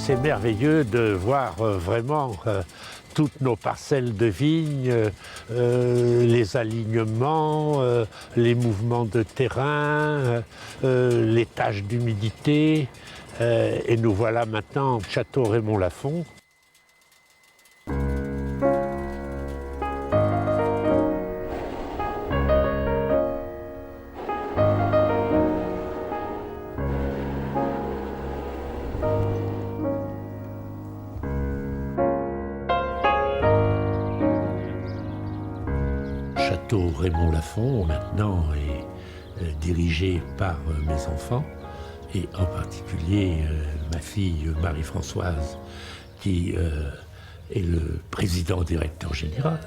C'est merveilleux de voir vraiment toutes nos parcelles de vignes, les alignements, les mouvements de terrain, les taches d'humidité. Et nous voilà maintenant au château Raymond-Lafon. Château Raymond-Lafon maintenant est dirigé par mes enfants et en particulier ma fille Marie-Françoise qui est le président directeur général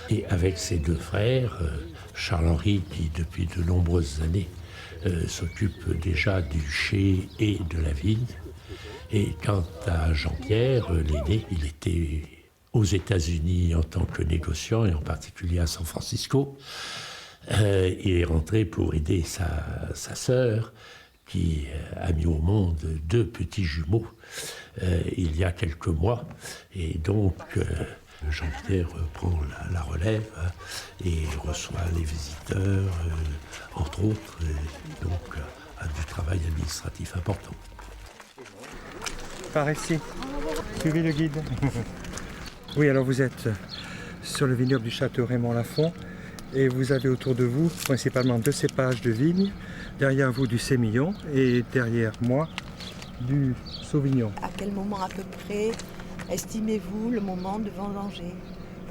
et avec ses deux frères, Charles-Henri qui depuis de nombreuses années s'occupe déjà du chai et de la vigne. Et quant à Jean-Pierre, l'aîné, il était aux États-Unis en tant que négociant, et en particulier à San Francisco. Il est rentré pour aider sa sœur, qui a mis au monde 2 petits jumeaux il y a quelques mois. Et donc, Jean-Pierre prend la relève et reçoit les visiteurs, entre autres, et donc a du travail administratif important. Par ici, suivez le guide. Oui, alors vous êtes sur le vignoble du château Raymond-Lafon et vous avez autour de vous principalement 2 cépages de vignes, derrière vous du sémillon et derrière moi du sauvignon. À quel moment à peu près estimez-vous le moment de vendanger?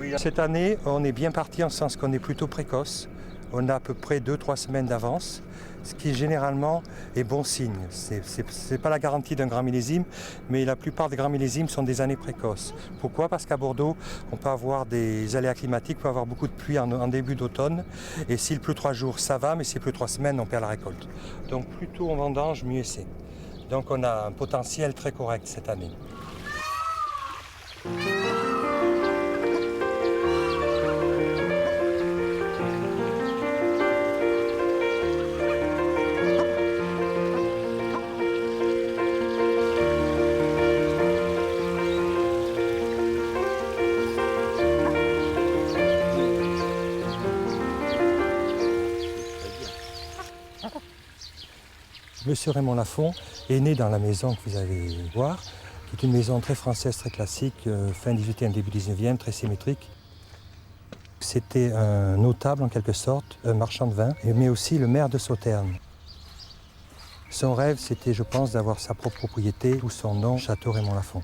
Oui, cette année, on est bien parti en sens qu'on est plutôt précoce. On a à peu près 2-3 semaines d'avance, ce qui généralement est bon signe. C'est pas la garantie d'un grand millésime, mais la plupart des grands millésimes sont des années précoces. Pourquoi? Parce qu'à Bordeaux, on peut avoir des aléas climatiques, on peut avoir beaucoup de pluie en début d'automne. Et s'il pleut 3 jours, ça va, mais s'il pleut 3 semaines, on perd la récolte. Donc plus tôt on vendange, mieux c'est. Donc on a un potentiel très correct cette année. Monsieur Raymond-Lafon est né dans la maison que vous allez voir, qui est une maison très française, très classique, fin 18e, début 19e, très symétrique. C'était un notable en quelque sorte, un marchand de vin, mais aussi le maire de Sauternes. Son rêve, c'était, je pense, d'avoir sa propre propriété, ou son nom, Château Raymond-Lafon.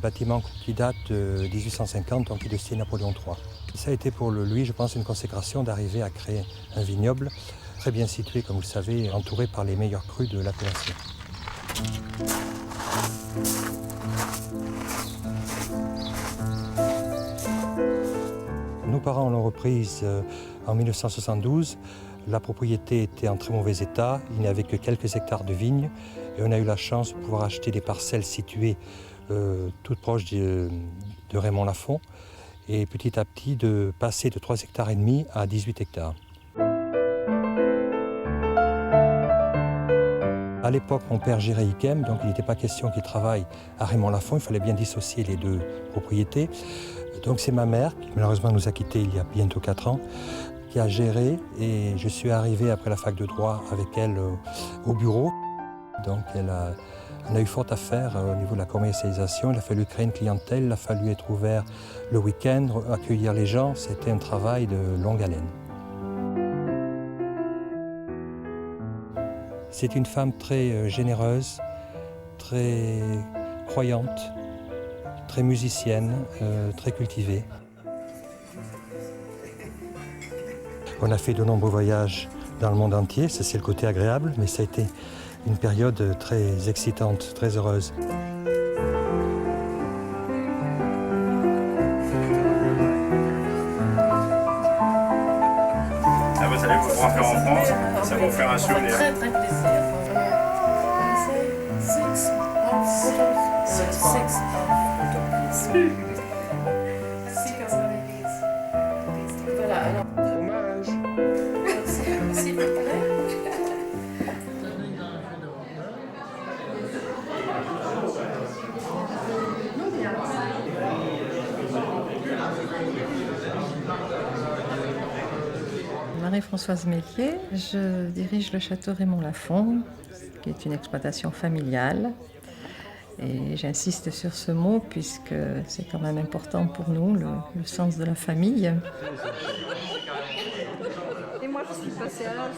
Bâtiment qui date de 1850, donc il est de Napoléon III. Ça a été pour lui, je pense, une consécration d'arriver à créer un vignoble très bien situé, comme vous le savez, entouré par les meilleurs crus de l'appellation. Nos parents l'ont reprise en 1972. La propriété était en très mauvais état, il n'y avait que quelques hectares de vignes et on a eu la chance de pouvoir acheter des parcelles situées toutes proches de Raymond-Lafon et petit à petit de passer de 3,5 hectares à 18 hectares. À l'époque, mon père gérait Ikem, donc il n'était pas question qu'il travaille à Raymond-Lafon, il fallait bien dissocier les 2 propriétés. Donc c'est ma mère, qui malheureusement nous a quittés il y a bientôt 4 ans, qui a géré et je suis arrivé après la fac de droit avec elle au bureau. Donc elle a eu fort à faire au niveau de la commercialisation, il a fallu créer une clientèle, il a fallu être ouvert le week-end, accueillir les gens, c'était un travail de longue haleine. C'est une femme très généreuse, très croyante, très musicienne, très cultivée. On a fait de nombreux voyages dans le monde entier, ça c'est le côté agréable, mais ça a été une période très excitante, très heureuse. Vous allez vous remplir en France, ça va vous faire un souvenir. Très très plaisir. Voilà, alors. Fromage. S'il vous plaît. Marie-Françoise Mélier, je dirige le château Raymond Lafon, qui est une exploitation familiale. Et j'insiste sur ce mot puisque c'est quand même important pour nous, le sens de la famille. Et moi, je suis passée à l'âge.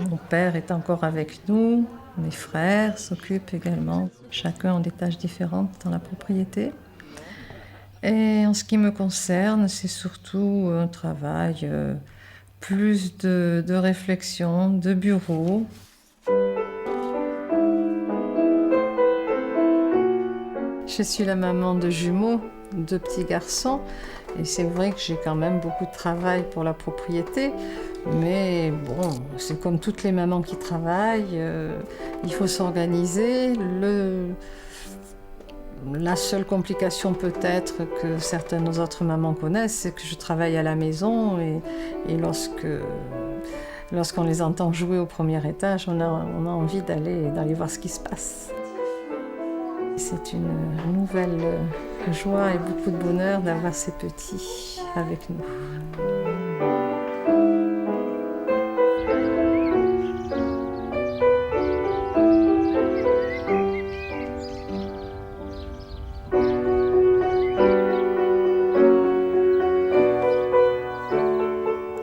Mon père est encore avec nous, mes frères s'occupent également. Chacun a des tâches différentes dans la propriété. Et en ce qui me concerne, c'est surtout un travail plus de réflexion, de bureau. Je suis la maman de jumeaux, 2 petits garçons, et c'est vrai que j'ai quand même beaucoup de travail pour la propriété, mais bon, c'est comme toutes les mamans qui travaillent, il faut s'organiser. La seule complication peut-être que certaines autres mamans connaissent, c'est que je travaille à la maison et lorsqu'on les entend jouer au premier étage, on a envie d'aller voir ce qui se passe. C'est une nouvelle joie et beaucoup de bonheur d'avoir ces petits avec nous.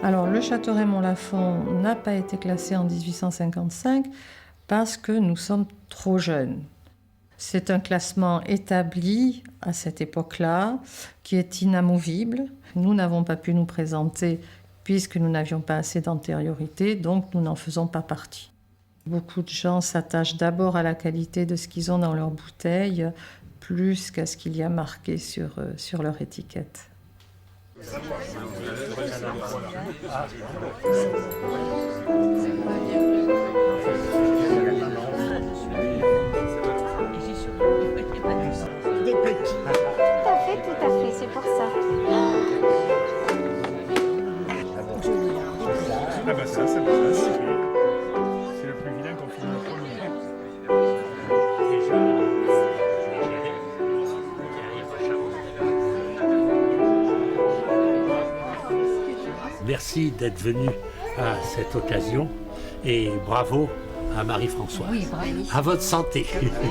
Alors, le château Raymond Lafon n'a pas été classé en 1855 parce que nous sommes trop jeunes. C'est un classement établi à cette époque-là, qui est inamovible. Nous n'avons pas pu nous présenter puisque nous n'avions pas assez d'antériorité, donc nous n'en faisons pas partie. Beaucoup de gens s'attachent d'abord à la qualité de ce qu'ils ont dans leur bouteille, plus qu'à ce qu'il y a marqué sur leur étiquette. Tout à fait, c'est pour ça. Ah bah ça, c'est le plus vilain qu'on finit le premier. Merci d'être venu à cette occasion et bravo à Marie-Françoise. Oui, bravo. À votre santé.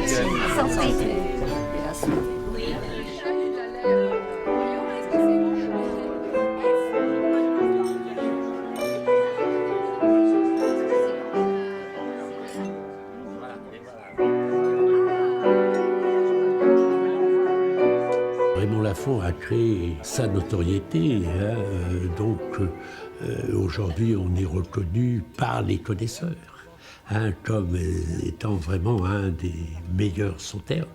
Santé. Raymond Lafon a créé sa notoriété, hein, donc aujourd'hui on est reconnu par les connaisseurs, hein, comme étant vraiment un des meilleurs sauteurs.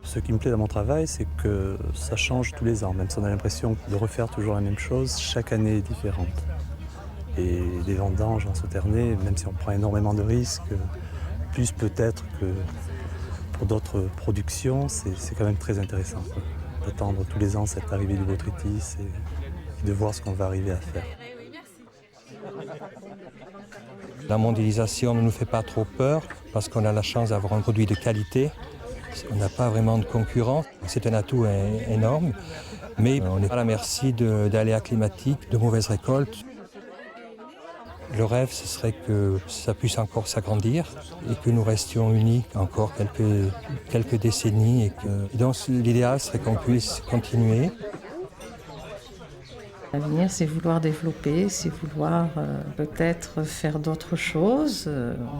Ce qui me plaît dans mon travail, c'est que ça change tous les ans, même si on a l'impression de refaire toujours la même chose, chaque année est différente. Et les vendanges en Sauternais, même si on prend énormément de risques, plus peut-être que pour d'autres productions, c'est quand même très intéressant d'attendre tous les ans cette arrivée du botrytis et de voir ce qu'on va arriver à faire. La mondialisation ne nous fait pas trop peur parce qu'on a la chance d'avoir un produit de qualité. On n'a pas vraiment de concurrence. C'est un atout énorme, mais on n'est pas à la merci d'aléas climatiques, de mauvaises récoltes. Le rêve, ce serait que ça puisse encore s'agrandir et que nous restions unis encore quelques décennies. Et donc l'idéal serait qu'on puisse continuer. L'avenir, c'est vouloir développer, c'est vouloir peut-être faire d'autres choses,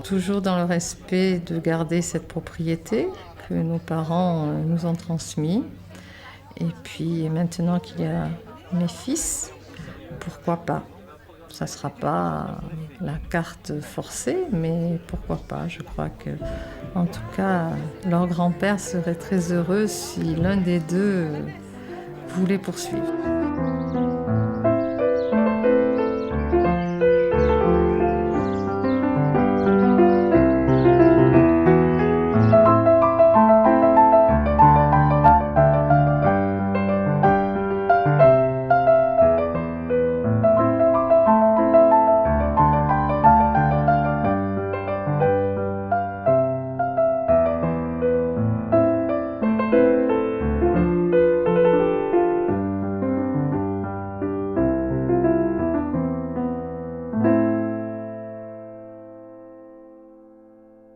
toujours dans le respect de garder cette propriété que nos parents nous ont transmise. Et puis maintenant qu'il y a mes fils, pourquoi pas ? Ça ne sera pas la carte forcée, mais pourquoi pas ? Je crois que, en tout cas, leur grand-père serait très heureux si l'un des deux voulait poursuivre.